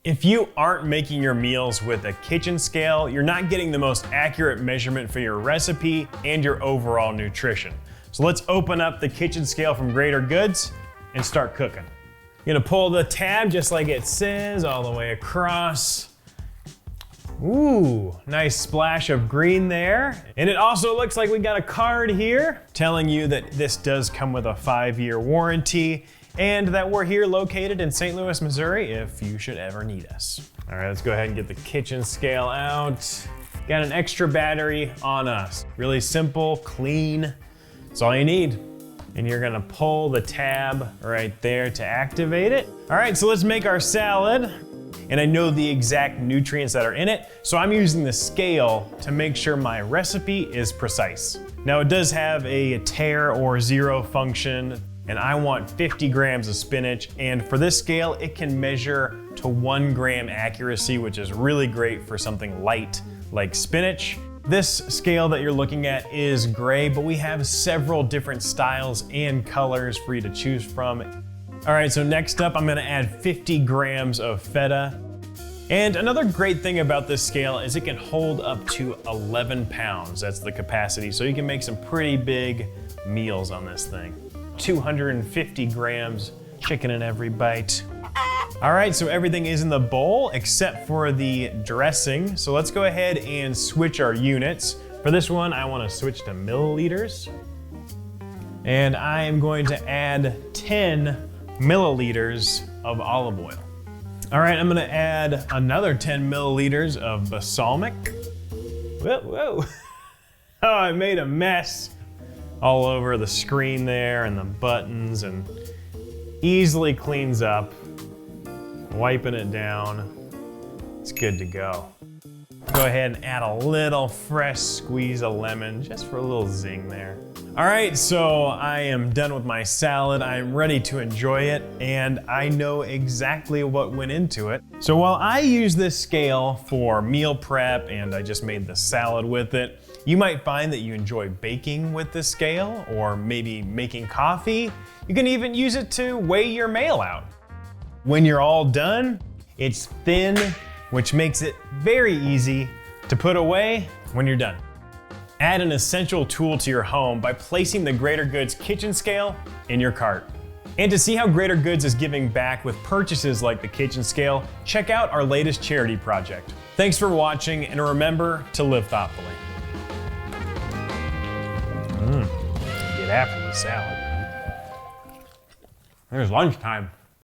If you aren't making your meals with a kitchen scale, you're not getting the most accurate measurement for your recipe and your overall nutrition. So let's open up the kitchen scale from Greater Goods and start cooking. You're gonna pull the tab just like it says all the way across. Ooh, nice splash of green there. And it also looks like we got a card here telling you that this does come with a 5-year warranty and that we're here located in St. Louis, Missouri if you should ever need us. All right, let's go ahead and get the kitchen scale out. Got an extra battery on us. Really simple, clean, that's all you need. And you're gonna pull the tab right there to activate it. All right, so let's make our salad. And I know the exact nutrients that are in it, so I'm using the scale to make sure my recipe is precise. Now it does have a tare or zero function, and I want 50 grams of spinach, and for this scale, it can measure to 1 gram accuracy, which is really great for something light like spinach. This scale that you're looking at is gray, but we have several different styles and colors for you to choose from. All right, so next up, I'm gonna add 50 grams of feta. And another great thing about this scale is it can hold up to 11 pounds. That's the capacity, so you can make some pretty big meals on this thing. 250 grams, chicken in every bite. All right, so everything is in the bowl except for the dressing. So let's go ahead and switch our units. For this one, I wanna switch to milliliters. And I am going to add 10 milliliters of olive oil. All right, I'm gonna add another 10 milliliters of balsamic. Whoa, whoa. Oh, I made a mess all over the screen there and the buttons, and easily cleans up. Wiping it down, it's good to go. Go ahead and add a little fresh squeeze of lemon just for a little zing there. All right, so I am done with my salad. I'm ready to enjoy it, and I know exactly what went into it. So while I use this scale for meal prep and I just made the salad with it, you might find that you enjoy baking with this scale or maybe making coffee. You can even use it to weigh your mail out. When you're all done, it's thin, which makes it very easy to put away when you're done. Add an essential tool to your home by placing the Greater Goods kitchen scale in your cart. And to see how Greater Goods is giving back with purchases like the kitchen scale, check out our latest charity project. Thanks for watching, and remember to live thoughtfully. Get after the salad. There's lunchtime.